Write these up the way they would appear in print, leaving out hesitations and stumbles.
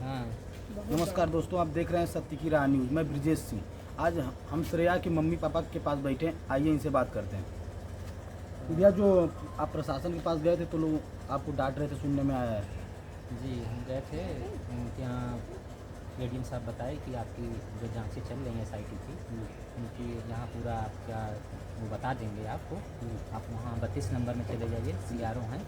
हाँ। नमस्कार दोस्तों, आप देख रहे हैं सत्य की राह न्यूज़। मैं ब्रिजेश सिंह। आज हम श्रेया के मम्मी पापा के पास बैठे हैं। आइए इनसे बात करते हैं। भैया, जो आप प्रशासन के पास गए थे तो लोग आपको डांट रहे थे, सुनने में आया है। जी, हम गए थे उनके यहाँ। एडीएम साहब बताए कि आपकी जो जांचें चल रही हैं SIT की, उनकी यहाँ पूरा आपका वो बता देंगे आपको। आप वहाँ 32 नंबर में चले जाइए, CRO हैं,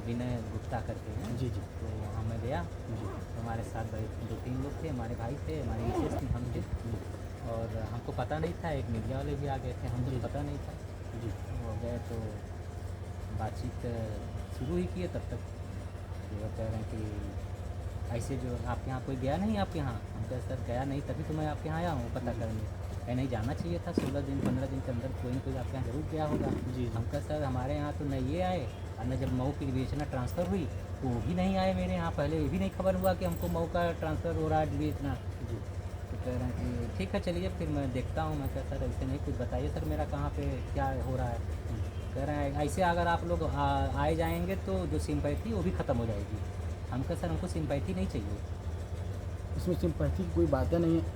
विनय गुप्ता करके हैं। जी जी तो वहाँ मैं गया। जी तो हमारे साथ 2-3 लोग थे, हमारे भाई थे, हमारी मिसेस थी, हम थे। और हमको पता नहीं था, एक मीडिया वाले भी आ गए थे, हमको पता नहीं था। जी वो गए तो बातचीत शुरू ही किए। तब तक वो कह रहे हैं कि ऐसे जो आपके यहाँ कोई गया नहीं आपके यहाँ। हम कहे सर गया नहीं, तभी तो मैं आपके यहाँ आया हूँ पता करने। कहीं नहीं जाना चाहिए था, 16 दिन 15 दिन के अंदर कोई ना कोई आपके यहाँ ज़रूर गया होगा। जी। हम कहे सर हमारे यहाँ तो न ये आए, और न जब मऊ की विवेचना ट्रांसफ़र हुई तो वो भी नहीं आए मेरे यहाँ। पहले ये भी नहीं खबर हुआ कि हमको मऊ का ट्रांसफ़र हो रहा है विवेचना। जी तो कह रहे हैं कि ठीक है चलिए फिर मैं देखता हूँ। मैं कहा सर ऐसे नहीं, कुछ बताइए सर मेरा कहाँ पे क्या हो रहा है। कह रहे हैं ऐसे अगर आप लोग आए जाएंगे तो जो सिंपैथी वो भी ख़त्म हो जाएगी। हम कहा सर हमको सिंपैथी नहीं चाहिए। इसमें सिंपैथी की कोई बातें नहीं है।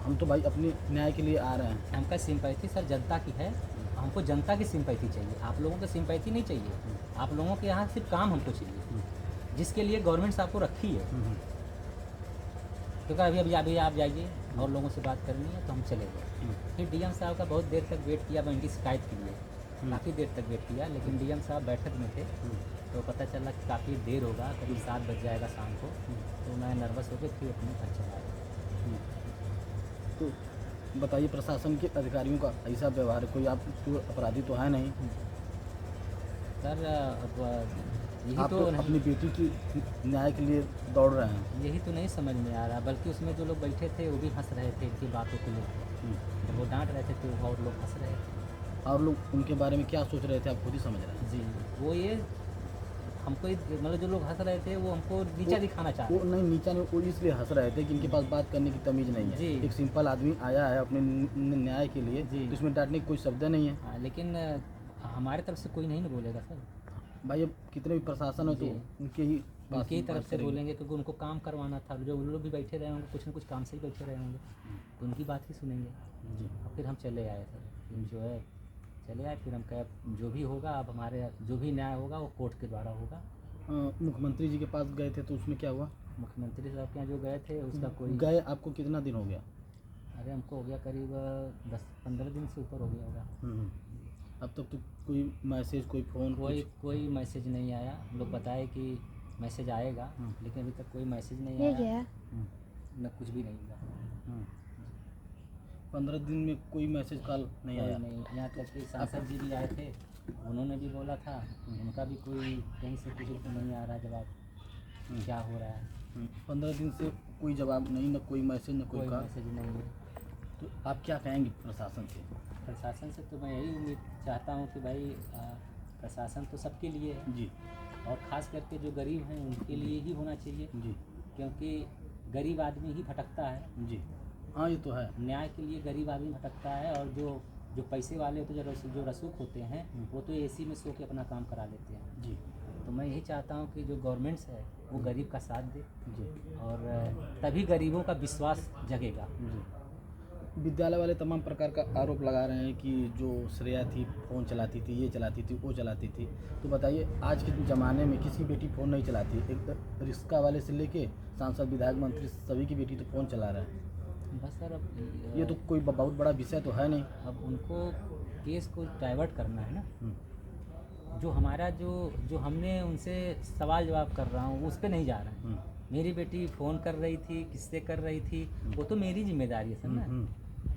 हम तो भाई अपने न्याय के लिए आ रहे हैं। हमका सिंपैथी सर जनता की है, हमको जनता की सिंपैथी चाहिए, आप लोगों की सिंपैथी नहीं चाहिए। आप लोगों के यहाँ सिर्फ काम हमको चाहिए, जिसके लिए गवर्नमेंट आपको रखी है। क्योंकि अभी आप जाइए और लोगों से बात करनी है तो हम चले गए। फिर DM साहब का बहुत देर तक वेट किया, मैं उनकी शिकायत के लिए काफ़ी देर तक वेट किया, लेकिन DM साहब बैठक में थे। तो पता चला कि काफ़ी देर होगा, करीब 7 बज जाएगा शाम को। तो मैं नर्वस होकर फिर अपने घर चला गया। तो बताइए, प्रशासन के अधिकारियों का ऐसा व्यवहार है? कोई आप तो अपराधी तो है नहीं। सर अब यही आप तो तो नहीं, अपनी बेटी की न्याय के लिए दौड़ रहे हैं। यही तो नहीं समझ में आ रहा। बल्कि उसमें जो लोग बैठे थे वो भी हंस रहे थे इनकी बातों को लेकर। जब वो डांट रहे थे तो और लोग हंस रहे थे। और लोग उनके बारे में क्या सोच रहे थे, आप खुद ही समझ रहे हैं। जी, वो ये हमको मतलब जो लोग हंस रहे थे वो हमको नीचा दिखाना चाह वो रहे थे। नहीं, नीचा नहीं, वो इसलिए हंस रहे थे कि इनके पास बात करने की तमीज़ नहीं है। जी। एक सिंपल आदमी आया है अपने न्याय के लिए, जी। तो इसमें डांटने की कोई शब्द नहीं है। हाँ, लेकिन हमारे तरफ से कोई नहीं ना बोलेगा सर। भाई, अब कितने भी प्रशासन है तो जी। उनके ही पास उनकी ही तरफ बात से करेंगे। बोलेंगे, क्योंकि उनको काम करवाना था। जो उन लोग भी बैठे रहे होंगे, कुछ न कुछ काम से ही बैठे रहे होंगे, तो उनकी बात ही सुनेंगे। जी और फिर हम चले आए सर। फिर जो है चले आए। फिर हम कहे जो भी होगा अब हमारे जो भी न्याय होगा वो कोर्ट के द्वारा होगा। मुख्यमंत्री जी के पास गए थे तो उसमें क्या हुआ? मुख्यमंत्री साहब के यहाँ जो गए थे उसका कोई, गए आपको कितना दिन हो गया? अरे हमको हो गया करीब 10-15 दिन से ऊपर हो गया होगा। अब तक तो कोई मैसेज, कोई फ़ोन, कोई मैसेज नहीं आया। लोग बताए कि मैसेज आएगा, लेकिन अभी तक कोई मैसेज नहीं आया, न कुछ भी नहीं हुआ। 15 दिन में कोई मैसेज कॉल नहीं आया? नहीं, यहाँ तक कि सांसद जी भी आए थे, उन्होंने भी बोला था, उनका भी कोई कहीं से किसी को नहीं आ रहा जवाब क्या हो रहा है। 15 दिन से कोई जवाब नहीं, न कोई मैसेज, न कोई कोई कॉल। मैसेज नहीं है। तो आप क्या कहेंगे प्रशासन से? प्रशासन से तो मैं यही उम्मीद चाहता हूँ कि भाई प्रशासन तो सबके लिए है, जी और ख़ास करके जो गरीब हैं उनके लिए ही होना चाहिए। जी क्योंकि गरीब आदमी ही भटकता है। जी, हाँ ये तो है। न्याय के लिए गरीब आदमी भटकता है, और जो पैसे वाले होते हैं, जो रसूख होते हैं, वो तो AC में सो के अपना काम करा लेते हैं। जी तो मैं यही चाहता हूँ कि जो गवर्नमेंट्स है वो गरीब का साथ दे, जी और तभी गरीबों का विश्वास जगेगा। जी। विद्यालय वाले तमाम प्रकार का आरोप लगा रहे हैं कि जो श्रेया थी फ़ोन चलाती थी, ये चलाती थी, वो चलाती थी। तो बताइए, आज के ज़माने में किसी बेटी फ़ोन नहीं चलाती। एक रिक्शा वाले से लेके सांसद, विधायक, मंत्री, सभी की बेटी तो फ़ोन चला रहे हैं। बस सर अब ये तो कोई बहुत बड़ा विषय तो है नहीं। अब उनको केस को डाइवर्ट करना है ना। जो हमारा जो हमने उनसे सवाल जवाब कर रहा हूँ उस पर नहीं जा रहा है। मेरी बेटी फ़ोन कर रही थी, किससे कर रही थी, वो तो मेरी जिम्मेदारी है सर ना।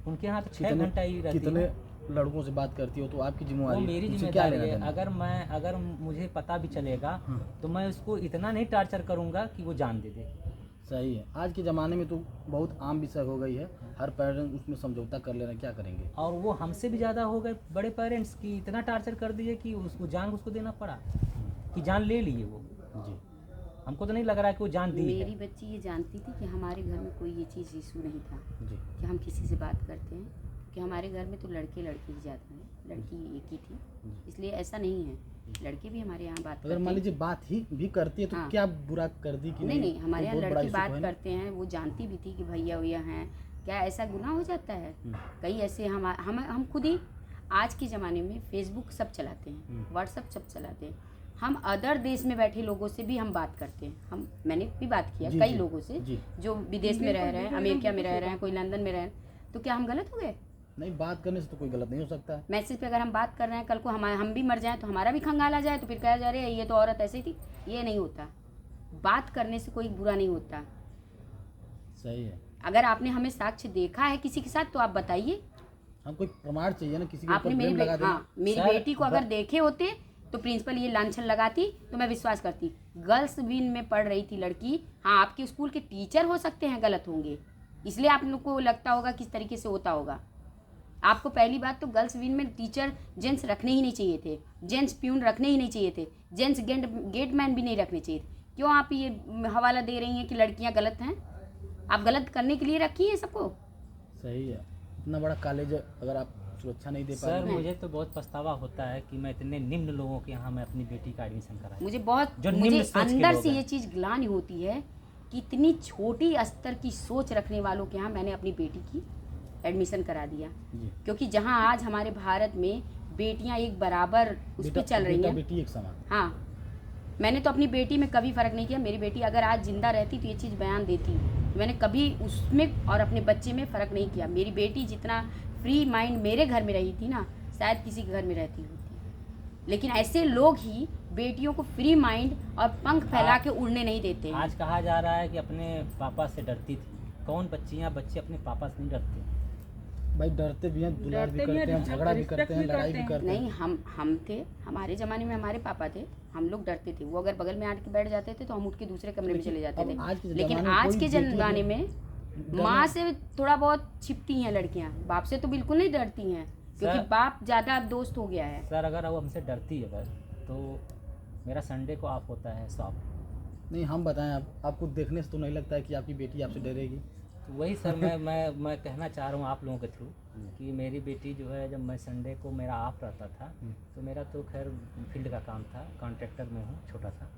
उनके यहाँ तो 6 घंटा ही रहती है। कितने लड़कों से बात करती हो तो आपकी वो जिम्मेदारी है, मेरी उनसे क्या जिम्मेदारी लेना है। देना? अगर मुझे पता भी चलेगा तो मैं उसको इतना नहीं टार्चर करूँगा कि वो जान दे दे। सही है। आज के ज़माने में तो बहुत आम विषय हो गई है, हर पेरेंट्स उसमें समझौता कर ले रहे हैं। क्या करेंगे? और वो हमसे भी ज़्यादा हो गए बड़े पेरेंट्स की, इतना टार्चर कर दिए कि उसको जान उसको देना पड़ा, कि जान ले लिए वो। जी हमको तो नहीं लग रहा है कि वो जान दी है। मेरी बच्ची ये जानती थी कि हमारे घर में कोई ये चीज़ इशू नहीं था जी कि हम किसी से बात करते हैं। कि हमारे घर में तो लड़के लड़की ही ज़्यादा हैं, लड़की एक ही थी, इसलिए ऐसा नहीं है, लड़के भी हमारे यहाँ बात अगर करते मान हैं। लीजिए बात ही भी करती है तो हाँ। क्या बुरा कर दी कि नहीं हमारे कोई यहाँ बहुत बड़ा लड़की issue तो बात है नहीं? करते हैं, वो जानती भी थी कि भैया भैया हैं, क्या ऐसा गुनाह हो जाता है? कई ऐसे हम खुद ही आज के ज़माने में फेसबुक सब चलाते हैं, व्हाट्सअप सब चलाते हैं, हम अदर देश में बैठे लोगों से भी हम बात करते हैं। मैंने भी बात किया जी, कई जी, लोगों से जी। जो विदेश में रह रहे हैं, अमेरिका में रह रहे हैं, कोई लंदन में रह रहे हैं, तो क्या हम गलत हो गए? नहीं, बात करने से तो कोई गलत नहीं हो सकता है। मैसेज पे अगर हम बात कर रहे हैं, कल को हम भी मर जाएं तो हमारा भी खंगाल आ जाए तो फिर कहा जा रहा है ये तो औरत ऐसी थी, ये नहीं होता। बात करने से कोई बुरा नहीं होता। सही है। अगर आपने हमें साक्ष्य देखा है किसी के साथ तो आप बताइए। हम कोई प्रमाण चाहिए ना, किसी के आपने ऊपर मेरी ब्लेम लगा देना। हाँ मेरी सर, बेटी को अगर देखे होते तो प्रिंसिपल ये लांछन लगाती तो मैं विश्वास करती। गर्ल्स विन में पढ़ रही थी लड़की। हाँ, आपके स्कूल के टीचर हो सकते हैं गलत होंगे, इसलिए आप लोग को लगता होगा किस तरीके से होता होगा। आपको पहली बात तो गर्ल्स विन में टीचर जेंट्स रखने ही नहीं चाहिए थे, जेंट्स प्यून रखने ही नहीं चाहिए थे, जेंट्स गेटमैन भी नहीं रखने चाहिए थे। क्यों आप ये हवाला दे रही हैं कि लड़कियां गलत हैं? आप गलत करने के लिए रखी हैं सबको। सही है। इतना बड़ा कॉलेज अगर आप सुरक्षा नहीं दे पा सर रहे मुझे तो बहुत पछतावा होता है कि मैं इतने निम्न लोगों के यहाँ मैं अपनी बेटी का एडमिशन कराया। मुझे बहुत जो मुझे निम्न सोच के अंदर लोग से हैं। ये चीज़ ग्लानि होती है कि इतनी छोटी स्तर की सोच रखने वालों के यहाँ मैंने अपनी बेटी की एडमिशन करा दिया। जी। क्योंकि जहाँ आज हमारे भारत में बेटियाँ एक बराबर उस पर बेटा चल रही बेटा हैं। बेटी एक समान। हाँ, मैंने तो अपनी बेटी में कभी फ़र्क नहीं किया। मेरी बेटी अगर आज जिंदा रहती तो ये चीज़ बयान देती। मैंने कभी उसमें और अपने बच्चे में फ़र्क नहीं किया। मेरी बेटी जितना फ्री माइंड मेरे घर में रही थी ना, शायद किसी के घर में रहती होती। लेकिन ऐसे लोग ही बेटियों को फ्री माइंड और पंख फैला के उड़ने नहीं देते हैं। आज कहा जा रहा है कि अपने पापा से डरती थी। कौन बच्चे अपने पापा से नहीं डरते? भाई डरते भी हैं, दुलार भी करते हैं, झगड़ा भी करते हैं, लड़ाई भी करते हैं। नहीं, हम थे, हमारे ज़माने में हमारे पापा थे, हम लोग डरते थे। वो अगर बगल में आके बैठ जाते थे तो हम उठ के दूसरे कमरे में चले जाते अब आज के थे। लेकिन ज़माने में आज कोई के बेटियों को ज़माने में माँ से थोड़ा बहुत छिपती हैं लड़कियाँ, बाप से तो बिल्कुल नहीं डरती हैं, क्योंकि सर- बाप ज़्यादा अब दोस्त हो गया है। सर अगर वो हमसे डरती अगर तो मेरा संडे को ऑफ होता है शॉप। नहीं, हम बताएं आपको देखने से तो नहीं लगता है कि आपकी बेटी आपसे डरेगी? तो वही सर मैं कहना चाह रहा हूँ आप लोगों के थ्रू कि मेरी बेटी जो है, जब मैं संडे को मेरा ऑफ रहता था तो मेरा तो खैर फील्ड का काम था, कॉन्ट्रैक्टर में हूँ छोटा सा,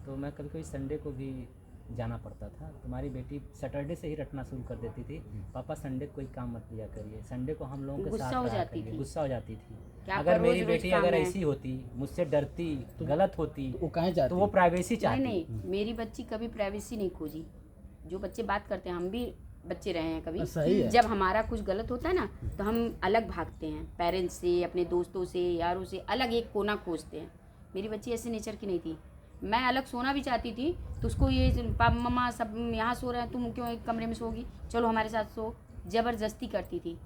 तो मैं कभी कभी संडे को भी जाना पड़ता था। तुम्हारी बेटी सैटरडे से ही रटना शुरू कर देती थी, पापा संडे को कोई काम मत किया करिए, संडे को हम लोगों के गुस्सा साथ हो रहा जाती करिए। थी। गुस्सा हो जाती थी। क्या अगर करो, मेरी रोज-रोज बेटी काम अगर है। ऐसी होती, मुझसे डरती, गलत होती, वो काहे चाहती तो वो प्राइवेसी नहीं चाहती। नहीं, मेरी बच्ची कभी प्राइवेसी नहीं खोजी। जो बच्चे बात करते हैं, हम भी बच्चे रहे हैं कभी। सही है। जब हमारा कुछ गलत होता है ना तो हम अलग भागते हैं, पेरेंट्स से, अपने दोस्तों से, यारों से अलग एक कोना खोजते हैं। मेरी बच्ची ऐसे नेचर की नहीं थी। मैं अलग सोना भी चाहती थी तो उसको ये पापा मम्मा सब यहाँ सो रहे हैं, तुम क्यों एक कमरे में सोगी, चलो हमारे साथ सो, ज़बरदस्ती करती थी।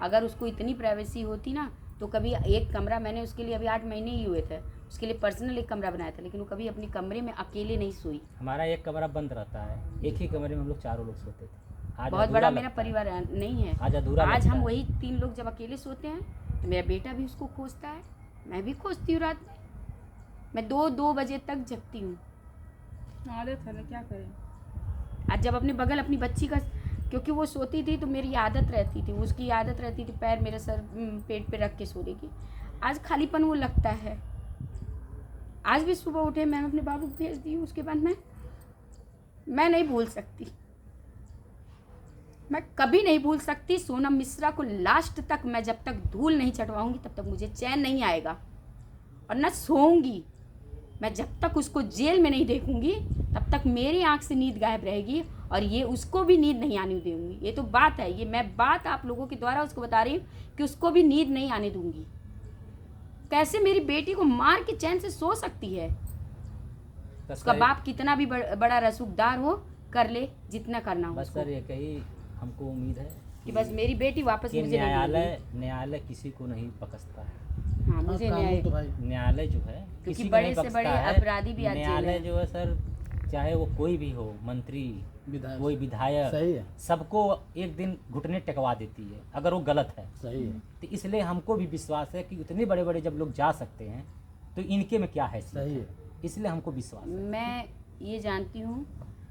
अगर उसको इतनी प्राइवेसी होती ना तो कभी एक कमरा, मैंने उसके लिए अभी 8 महीने ही हुए थे, उसके लिए पर्सनल एक कमरा बनाया था, लेकिन वो कभी अपने कमरे में अकेले नहीं सोई। हमारा एक कमरा बंद रहता है, एक ही कमरे में हम लोग चारों लोग सोते थे। आज बहुत अधूरा बड़ा मेरा लगता है। परिवार नहीं है। आज अधूरा आज लगता हम है। वही 3 लोग जब अकेले सोते हैं तो मेरा बेटा भी उसको खोजता है, मैं भी खोजती हूँ। रात में मैं 2 बजे तक जगती हूँ। आदत है ना, क्या करें। आज जब अपने बगल अपनी बच्ची का, क्योंकि वो सोती थी तो मेरी आदत रहती थी, उसकी आदत रहती थी पैर मेरे सर पेट पे रख के सोने की। आज खालीपन वो लगता है। आज भी सुबह उठे मैं अपने बाबू को भेज दी, उसके बाद मैं नहीं भूल सकती, मैं कभी नहीं भूल सकती सोनम मिश्रा को। लास्ट तक मैं जब तक धूल नहीं चटवाऊंगी तब तक मुझे चैन नहीं आएगा और न सोऊंगी। मैं जब तक उसको जेल में नहीं देखूंगी तब तक मेरी आंख से नींद गायब रहेगी और ये उसको भी नींद नहीं आने दूंगी। ये तो बात है, ये मैं बात आप लोगों के द्वारा उसको बता रही हूँ कि उसको भी नींद नहीं आने दूंगी। कैसे मेरी बेटी को मार के चैन से सो सकती है? उसका बाप कितना भी बड़ा रसूखदार हो, कर ले जितना करना हो बस उसको। सर ये कही हमको उम्मीद है कि बस मेरी बेटी वापस कि मुझे नहीं मिलेगी। न्यायालय किसी को नहीं बकसता है। हाँ, मुझे कानून न्याय, तो भाई न्यायालय जो है क्योंकि किसी को बड़े नहीं से बख्शता बड़े है। अपराधी भी आज जेल न्यायालय हैं। जो है सर, चाहे वो कोई भी हो, मंत्री, विधायक कोई विधायक, सही है, सबको एक दिन घुटने टेकवा देती है अगर वो गलत है। सही है, तो इसलिए हमको भी विश्वास है कि इतने बड़े बड़े जब लोग जा सकते हैं तो इनके में क्या है, सही है। इसलिए हमको विश्वास है। मैं ये जानती हूँ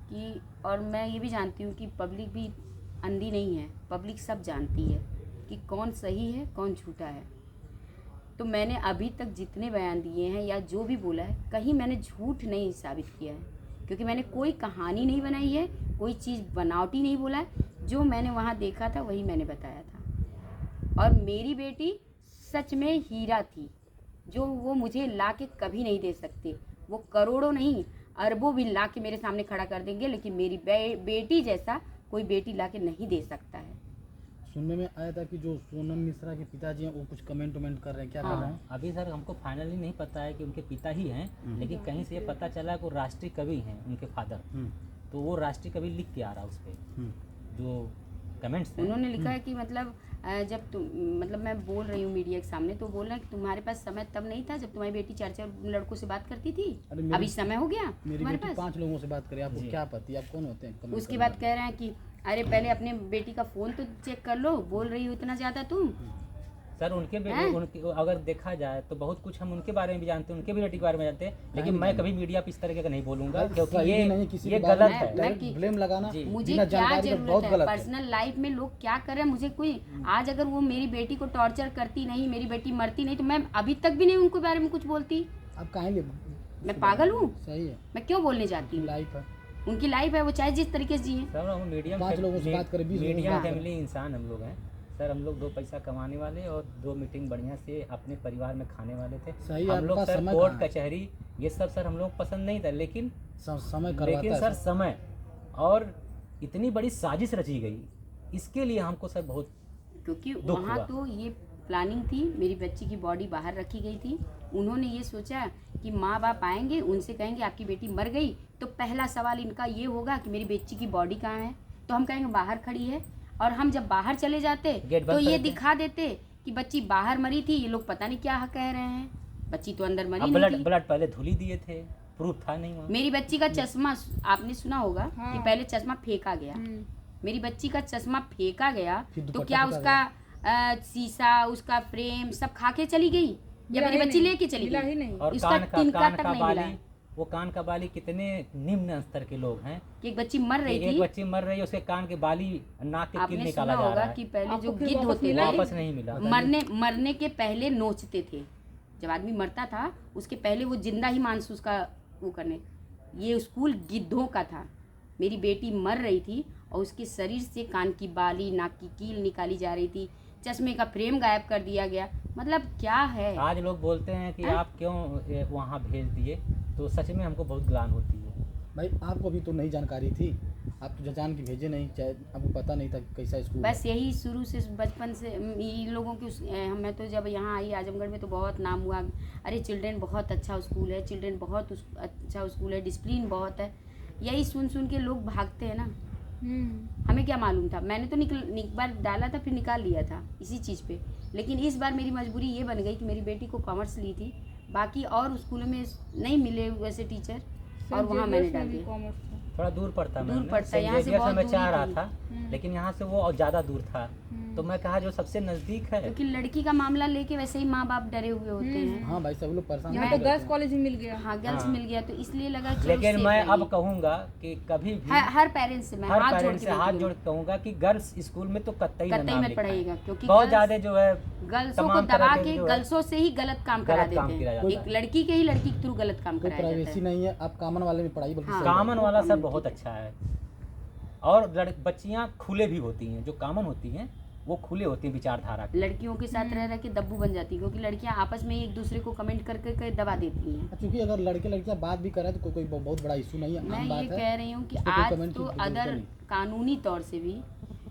कि, और मैं ये भी जानती हूँ कि पब्लिक भी अंधी नहीं है, पब्लिक सब जानती है कि कौन सही है कौन झूठा है। तो मैंने अभी तक जितने बयान दिए हैं या जो भी बोला है, कहीं मैंने झूठ नहीं साबित किया है, क्योंकि मैंने कोई कहानी नहीं बनाई है, कोई चीज़ बनावटी नहीं बोला है। जो मैंने वहाँ देखा था वही मैंने बताया था। और मेरी बेटी सच में हीरा थी, जो वो मुझे ला के कभी नहीं दे सकते। वो करोड़ों नहीं अरबों भी ला के मेरे सामने खड़ा कर देंगे, लेकिन मेरी बेटी जैसा कोई बेटी ला के नहीं दे सकता है। सुनने में आया था कि जो सोनम मिश्रा के पिताजी हैं वो कुछ कमेंट कर रहे हैं, क्या कर रहे हैं? अभी सर हमको फाइनली नहीं पता है कि उनके पिता ही हैं, लेकिन कहीं से ये पता चला कि वो राष्ट्रीय कवि हैं उनके फादर। तो वो राष्ट्रीय कवि लिख के आ रहा उस पर जो कमेंट्स हैं। उन्होंने लिखा है कि मतलब जब तुम मतलब मैं बोल रही हूँ मीडिया के सामने, तो बोल रहे हैं कि तुम्हारे पास समय तब नहीं था जब तुम्हारी बेटी 4-4 लड़कों से बात करती थी। अभी समय हो गया मेरी तुम्हारे बेटी पास। 5 लोगों से बात करे, आपको क्या पति, आप कौन होते हैं? उसके बाद कह रहे हैं कि अरे पहले अपने बेटी का फ़ोन तो चेक कर लो, बोल रही हो इतना ज़्यादा तुम। सर उनके अगर देखा जाए तो बहुत कुछ हम उनके बारे में भी जानते हैं, उनके भी बेटी के बारे में जानते हैं, लेकिन मैं कभी मीडिया पे इस तरह का नहीं बोलूंगा, क्योंकि ये गलत है। ब्लेम लगाना मुझे क्या जरूरत है? पर्सनल लाइफ में लोग क्या कर रहे हैं मुझे कोई, आज अगर वो मेरी बेटी को टॉर्चर करती नहीं, मेरी बेटी मरती नहीं, तो मैं अभी तक भी नहीं उनके बारे में कुछ बोलती। आप कहेंगे मैं पागल हूँ? सही है, मैं क्यों बोलने जाती हूँ? लाइफ है, उनकी लाइफ है, वो चाहे जिस तरीके से जिए। सर हम मीडियम 5 लोगों से बात करें, 20 लोगों से मीडियम बात करें। फैमिली इंसान हम लोग हैं सर। हम लोग 2 पैसा कमाने वाले और 2 मीटिंग बढ़िया से अपने परिवार में खाने वाले थे। सही, हम आपके लोग पास सर समय कोर्ट कहाँ है? कचहरी ये सब सर हम लोग पसंद नहीं था, लेकिन समय करवाता है सर समय और इतनी बड़ी साजिश रची गई, इसके लिए हमको सर बहुत क्योंकि दुख वहाँ हुआ। तो ये प्लानिंग थी, मेरी बच्ची की बॉडी बाहर रखी गई थी। उन्होंने ये सोचा कि माँ बाप आएंगे, उनसे कहेंगे आपकी बेटी मर गई, तो पहला सवाल इनका ये होगा कि मेरी बच्ची की बॉडी कहाँ है। तो हम कहेंगे बाहर खड़ी है, और हम जब बाहर चले जाते तो ये दिखा देते कि बच्ची बाहर मरी थी। ये लोग पता नहीं क्या कह रहे हैं, बच्ची तो अंदर मरी नहीं थी। ब्लड पहले धुली दिए थे, प्रूफ था नहीं वहाँ। मेरी बच्ची का चश्मा आपने सुना होगा कि पहले चश्मा फेंका गया। मेरी बच्ची का चश्मा फेंका गया तो क्या उसका शीशा, उसका फ्रेम सब खा के चली गई या मेरी बच्ची लेके चली गई? और इसका तिनका तक नहीं मिला। वो कान का बाली कितने निम्न स्तर के लोग हैं कि एक बच्ची मर रही थी, एक बच्ची मर रही है, उसके कान के बाली नाक के कील आपने निकाला सुना जा होगा रहा है। कि पहले जो गिद्ध होते वापस थे नहीं मिला। मरने के पहले नोचते थे। जब आदमी मरता था उसके पहले वो जिंदा ही मांस उसका वो करने। ये स्कूल गिद्धों का था। मेरी बेटी मर रही थी और उसके शरीर से कान की बाली, नाक की कील निकाली जा रही थी, चश्मे का फ्रेम गायब कर दिया गया। मतलब क्या है? आज लोग बोलते हैं कि आप क्यों वहाँ भेज दिए, तो सच में हमको बहुत ग्लानि होती है। भाई आपको भी तो नई जानकारी थी, आप तो जान के भेजे नहीं, चाहे आपको पता नहीं था कैसा स्कूल। बस यही शुरू से बचपन से इन लोगों की मैं तो जब यहाँ आई आजमगढ़ में तो बहुत नाम हुआ, अरे चिल्ड्रेन बहुत अच्छा स्कूल है, चिल्ड्रेन बहुत अच्छा स्कूल है, डिसिप्लिन बहुत है। यही सुन सुन के लोग भागते हैं ना। हमें क्या मालूम था? मैंने तो एक बार डाला था फिर निकाल लिया था इसी चीज़ पे। लेकिन इस बार मेरी मजबूरी ये बन गई कि मेरी बेटी को कॉमर्स ली थी, बाकी और स्कूलों में नहीं मिले वैसे टीचर, और वहाँ मैंने डाल दिया। थोड़ा दूर पड़ता दूर पड़ता है, यहाँ से बहुत मैं दूरी चाह रहा थी। था, लेकिन यहाँ से वो और ज़्यादा दूर था, तो मैं कहा जो सबसे नज़दीक है। क्योंकि लड़की का मामला लेके वैसे ही माँ बाप डरे हुए होते हैं। हाँ भाई, सब लोग परेशान यहाँ तो गर्ल्स कॉलेज मिल गया। हाँ गर्ल्स मिल गया तो इसलिए लगा चलो लेकिन safe मैं रहिए। अब कहूँगा कि कभी भी हर पेरेंट्स से मैं हर हाथ जोड़ पेरेंट्स के से हाथ बोलती जोड़ हूँ, के कहूँगा कि गर्ल्स स्कूल में तो कतई कतई नाम मत लिखाएं। पढ़ाइएगा, क्योंकि बहुत ज्यादा जो है गर्ल्सों को तमाम तरह दबा के के जो है गर्ल्सों से ही गलत काम करा गलत काम देते किया हैं। जाता एक है। लड़की के ही लड़की के थ्रू गलत काम कोई कराया जाता प्राइवेसी है। नहीं है। आप कॉमन वाले में पढ़ाई बल्कि हाँ। सही है। कामन वाला वो सर कम बहुत की। अच्छा है, और बच्चियाँ खुले भी होती हैं, जो कामन होती हैं वो खुले होती हैं विचारधारा की। लड़कियों के साथ रह रह के दब्बू बन जाती है, क्योंकि लड़कियां आपस में एक दूसरे को कमेंट करके दबा देती हैं। क्योंकि अगर लड़के लड़कियां बात भी करें तो कोई बहुत बड़ा इशू नहीं है, मैं आम ये बात है। कह रही हूँ कि तो कोई आज comment तो की जरूरत अदर नहीं। कानूनी तौर से भी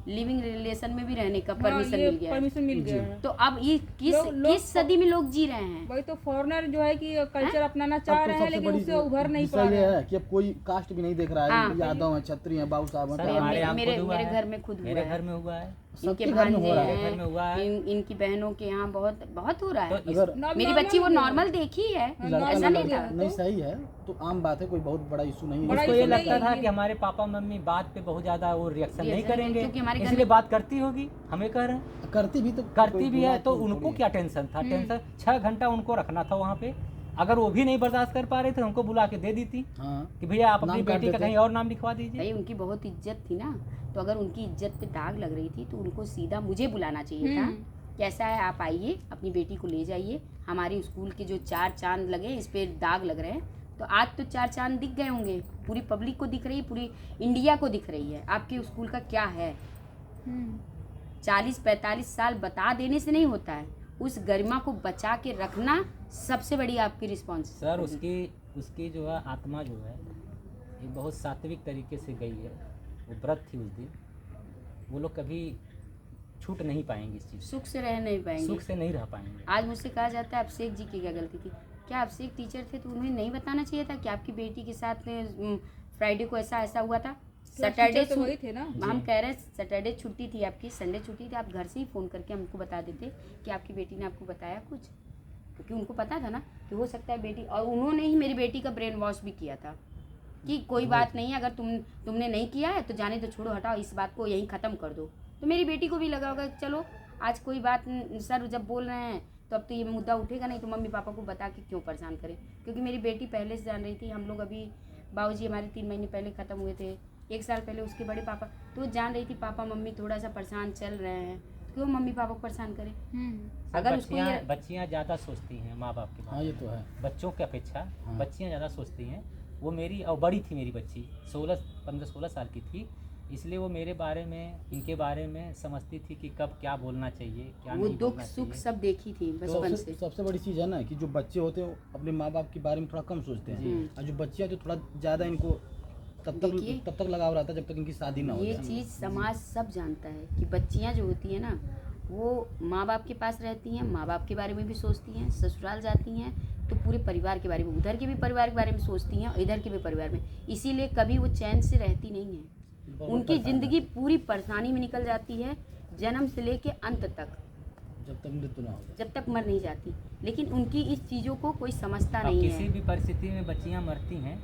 लिविंग रिलेशन में भी रहने का हाँ, परमिशन ये मिल गया है। परमिशन मिल गया है। तो अब ये किस सदी में लोग जी रहे हैं? वही तो फॉरेनर जो है कि कल्चर अपनाना अब चाह तो रहे हैं, सबसे लेकिन बड़ी उससे उभर नहीं पा विषय रहे ये हैं। है कि अब कोई कास्ट भी नहीं देख रहा है, हाँ। यादव है, क्षत्रिय है, बाबू साहब सर हैं। हमारे यहाँ मेरे खुद हुआ मेरे है। घर में खुद हुआ मेरे है। घर में हुआ है, इनके सबके घर में भांजे हो रहा है। मेरे घर में हुआ है। इनकी बहनों के यहाँ बहुत बहुत हो रहा है। तो अगर मेरी बच्ची वो नॉर्मल देखी है, लड़का ऐसा नहीं लड़का था। नहीं सही है तो आम बात है, कोई बहुत बड़ा इशू नहीं बड़ा है। उसको issue ये नहीं लगता है था ये। कि हमारे पापा मम्मी बात पे बहुत ज्यादा वो रिएक्शन नहीं रिएक्शन करेंगे, क्योंकि हमारे घर इसलिए में- बात करती होगी, हमें कह रहे हैं करती भी तो करती कोई भी है, गुनाह तो थोड़ी उनको है। क्या टेंशन था? टेंशन 6 घंटा उनको रखना था वहाँ पे, अगर वो भी नहीं बर्दाश्त कर पा रहे थे हमको बुला के दे दी थी हाँ कि भैया आप अपनी नाम काट बेटी का देते। कहीं और नाम लिखवा दीजिए। भाई उनकी बहुत इज्जत थी ना, तो अगर उनकी इज्जत पे दाग लग रही थी तो उनको सीधा मुझे बुलाना चाहिए था। कैसा है, आप आइए अपनी बेटी को ले जाइए, हमारे स्कूल के जो 4 चांद लगे इस पे दाग लग रहे हैं, तो आज तो 4 चांद दिख गए होंगे, पूरी पब्लिक को दिख रही है, पूरी इंडिया को दिख रही है आपके स्कूल का क्या है। 40-45 साल बता देने से नहीं होता है, उस गरिमा को बचा के रखना सबसे बड़ी आपकी रिस्पॉन्स। सर उसकी जो है आत्मा जो है ये बहुत सात्विक तरीके से गई है। वो व्रत थी उस दिन, वो लोग कभी छूट नहीं पाएंगे इस चीज़ से, सुख से रह नहीं पाएंगे, सुख से नहीं रह पाएंगे। आज मुझसे कहा जाता है अभिषेक जी की क्या गलती थी, क्या अभिषेक टीचर थे तो उन्हें नहीं बताना चाहिए था कि आपकी बेटी के साथ फ्राइडे को ऐसा ऐसा हुआ था। सैटरडे तो वही थे ना। हम कह रहे हैं सैटरडे छुट्टी थी आपकी, संडे छुट्टी थी, आप घर से ही फ़ोन करके हमको बता देते कि आपकी बेटी ने आपको बताया कुछ, क्योंकि उनको पता था ना कि हो सकता है बेटी, और उन्होंने ही मेरी बेटी का ब्रेन वॉश भी किया था कि कोई बात नहीं, अगर तुमने नहीं किया है तो जाने तो छोड़ो, हटाओ, इस बात को यहीं ख़त्म कर दो। तो मेरी बेटी को भी लगा होगा कि चलो आज कोई बात सर जब बोल रहे हैं तो अब तो ये मुद्दा उठेगा नहीं, तो मम्मी पापा को बता के क्यों परेशान करें। क्योंकि मेरी बेटी पहले से जान रही थी, हम लोग अभी बाबूजी हमारे 3 महीने पहले ख़त्म हुए थे, 1 साल पहले उसके बड़े पापा, तो वो जान रही थी पापा मम्मी थोड़ा सा परेशान चल रहे हैं, क्यों मम्मी पापा को परेशान करें। अगर उसको बच्चियाँ ज़्यादा सोचती हैं माँ बाप के बारे हाँ में, ये तो है। बच्चों की अपेक्षा हाँ। बच्चियाँ ज़्यादा सोचती हैं। वो मेरी और बड़ी थी मेरी बच्ची 15-16 साल की थी, इसलिए वो मेरे बारे में, इनके बारे में समझती थी कि कब क्या बोलना चाहिए, क्या वो नहीं दुख बोलना सुख चाहिए। सब देखी थी बचपन से। सबसे बड़ी चीज़ है ना कि जो बच्चे होते हैं वो अपने माँ बाप के बारे में थोड़ा कम सोचते हैं, और जो बच्चियाँ तो थोड़ा ज़्यादा इनको देखिए, तब तक लगाव रहता है जब तक इनकी शादी ना हो ये जाए। चीज़ समाज सब जानता है कि बच्चियां जो होती हैं ना वो माँ बाप के पास रहती हैं, माँ बाप के बारे में भी सोचती हैं, ससुराल जाती हैं तो पूरे परिवार के बारे में, उधर के भी परिवार के बारे में सोचती हैं और इधर के भी परिवार में, इसीलिए कभी वो चैन से रहती नहीं है। बहुत उनकी परेशान ज़िंदगी पूरी परेशानी में निकल जाती है, जन्म से लेके अंत तक, जब तक मृत्यु ना हो जाए। जब तक मर नहीं जाती। लेकिन उनकी इस चीज़ों को कोई समझता अब नहीं किसी है। भी परिस्थिति में बच्चियाँ मरती हैं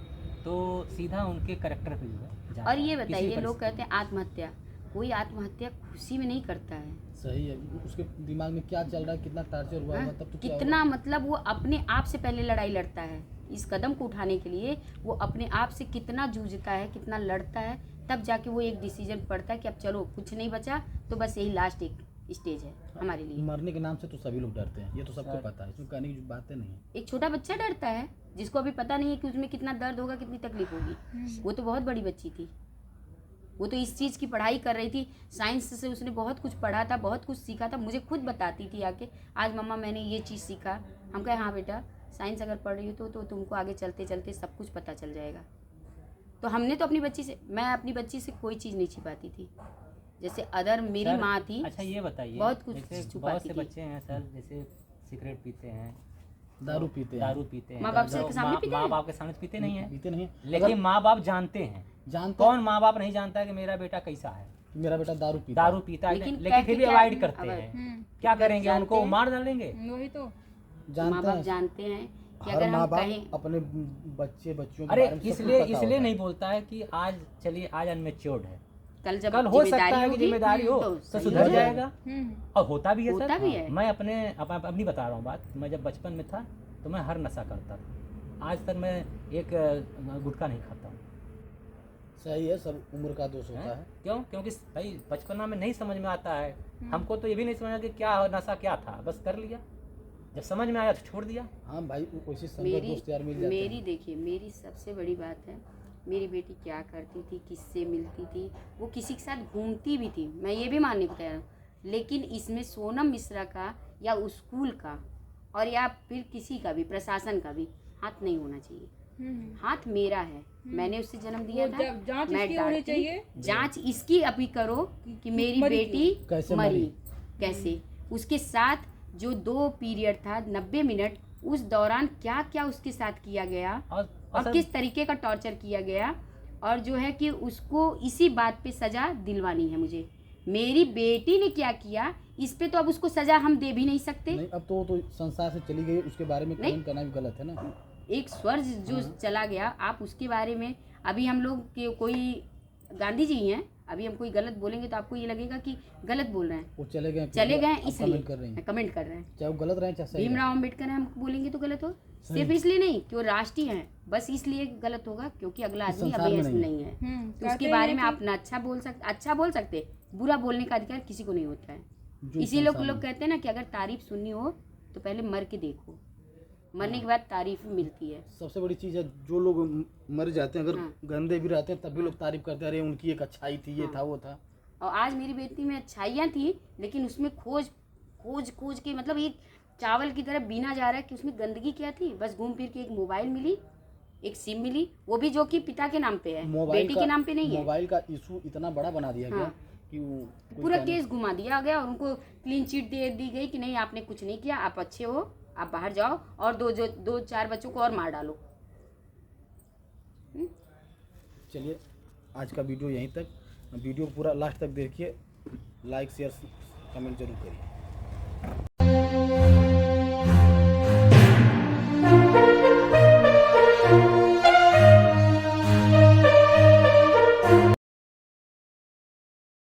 तो सीधा उनके करैक्टर पे जो है जाता और ये है, किसी बताइए, भी लोग परिस्थिति कहते हैं आत्महत्या, कोई आत्महत्या खुशी में नहीं करता है। सही है, उसके दिमाग में क्या चल रहा है, कितना टार्चर हुआ हाँ? होगा, तब तो क्या कितना होगा? मतलब वो अपने आप से पहले लड़ाई लड़ता है, इस कदम को उठाने के लिए वो अपने आप से कितना जूझता है, कितना लड़ता है, तब जाके वो एक डिसीजन पड़ता है कि अब चलो कुछ नहीं बचा, तो बस यही लास्ट एक स्टेज है हमारे लिए। मरने के नाम से तो सभी लोग डरते हैं, ये तो सबको सर। पता है, इसमें कहने की बातें नहीं है। एक छोटा बच्चा डरता है जिसको अभी पता नहीं है कि उसमें कितना दर्द होगा, कितनी तकलीफ होगी। वो तो बहुत बड़ी बच्ची थी, वो तो इस चीज़ की पढ़ाई कर रही थी, साइंस से उसने बहुत कुछ पढ़ा था, बहुत कुछ सीखा था, मुझे खुद बताती थी आके, आज मम्मा मैंने ये चीज़ सीखा। हम कहे हाँ बेटा, साइंस अगर पढ़ रही हो तो तुमको आगे चलते चलते सब कुछ पता चल जाएगा। तो हमने तो अपनी बच्ची से, मैं अपनी बच्ची से कोई चीज़ नहीं छिपाती थी, जैसे अदर मेरी सर, माँ थी। अच्छा ये बताइए, बहुत कुछ जैसे छुपाती बहुत से थी। बच्चे हैं सर, जैसे सिगरेट पीते हैं, दारू पीते हैं, दारू पीते हैं, माँ बाप से जो के सामने पीते हैं? माँ बाप के सामने पीते नहीं है, पीते नहीं है, लेकिन माँ बाप जानते हैं। जानते कौन माँ बाप नहीं जानता है कि मेरा बेटा कैसा है, कि मेरा बेटा दारू पीता दारू पीता है, लेकिन लेकिन फिर भी कहते क्या अवॉइड हैं? करते अवॉइड। हैं। क्या करेंगे, जानते उनको हैं। मार डालेंगे। वही तो। है। माँ जानते बाप हैं, जानते हैं कि हर अगर माँ हम बाप कहें, अपने बच्चियों के अरे बारे में सब कुछ इसलिए पता इसलिए होता है। नहीं बोलता है कि आज चलिए आज अनमेच्योर्ड है, कल जब कल हो सकता है कि होगी, जिम्मेदारी हो तो तो सही सुधर हो जाएगा। और होता भी है होता सर। भी है। मैं अपनी बता रहा हूँ बात, मैं जब बचपन में था तो मैं हर नशा करता था, आज तक मैं एक गुटखा नहीं खाता हूँ। सही है, सब उम्र का दोष होता है। क्यों? क्योंकि भाई बचपना में नहीं समझ में आता है, हमको तो ये भी नहीं समझ कि क्या नशा क्या था, बस कर लिया, जब समझ में आया तो छोड़ दिया। हाँ भाई, वैसे संगत मेरी दोस्त यार मिल जाते मेरी हैं। देखिए, मेरी सबसे बड़ी बात है, मेरी बेटी क्या करती थी, किससे मिलती थी, वो किसी के साथ घूमती भी थी, मैं ये भी मानने को तैयार हूँ, लेकिन इसमें सोनम मिश्रा का या स्कूल का और या फिर किसी का भी, प्रशासन का भी हाथ नहीं होना चाहिए। हाथ मेरा है, मैंने उससे जन्म दिया वो था, जांच मैं इसकी होनी डांटती, चाहिए। जांच इसकी अभी करो कि मेरी मरी बेटी कैसे मरी मरी? कैसे, उसके साथ जो 2 पीरियड था 90 मिनट, उस दौरान क्या क्या उसके साथ किया गया और सर, किस तरीके का टॉर्चर किया गया, और जो है कि उसको इसी बात पे सज़ा दिलवानी है मुझे। मेरी बेटी ने क्या किया इस पे तो अब उसको सज़ा हम दे भी नहीं सकते। नहीं, अब तो संसार से चली गई, उसके बारे में नहीं। कमेंट करना भी गलत है ना। एक स्वर्ग जो चला गया, आप उसके बारे में, अभी हम लोग के कोई गांधी जी हैं, अभी हम कोई गलत बोलेंगे तो आपको ये लगेगा कि गलत बोल रहे हैं, वो चले गए, चले गए अब इसलिए कमेंट कर रही हैं, कमेंट कर रहे हैं। चाहे वो गलत रहे चाहे सही रहे। भीमराव अम्बेडकर हैं, हम बोलेंगे तो गलत हो, सिर्फ इसलिए नहीं कि वो राष्ट्रीय हैं, बस इसलिए गलत होगा क्योंकि अगला इस आदमी संसार में अभ्यस्त नहीं नहीं है। तो कहते उसके हैं बारे में कि- आप ना अच्छा बोल सकते, बुरा बोलने का अधिकार किसी को नहीं होता है। जो इसी लोग संसार लोग में- कहते हैं ना कि अगर तारीफ सुननी हो तो पहले मर के देखो, मरने के बाद तारीफ मिलती है। सबसे बड़ी चीज़ है, जो लोग मर जाते हैं, अगर हाँ। गंदे भी रहते हैं तब भी लोग तारीफ करते हैं, अरे उनकी एक अच्छाई थी, ये हाँ। था वो था। और आज मेरी बेटी में अच्छाइयाँ थी, लेकिन उसमें खोज के मतलब एक चावल की तरह बीना जा रहा है कि उसमें गंदगी क्या थी। बस घूम फिर के एक मोबाइल मिली, एक सिम मिली, वो भी जो कि पिता के नाम पे है, बेटी के नाम पे नहीं है। मोबाइल का इशू इतना बड़ा बना दिया गया हाँ। कि वो कोई पूरा कहने- केस घुमा दिया गया और उनको क्लीन चिट दे दी गई कि नहीं आपने कुछ नहीं किया, आप अच्छे हो, आप बाहर जाओ और दो चार बच्चों को और मार डालो। चलिए आज का वीडियो यहीं तक। वीडियो पूरा लास्ट तक देखिए, लाइक शेयर कमेंट जरूर करिए।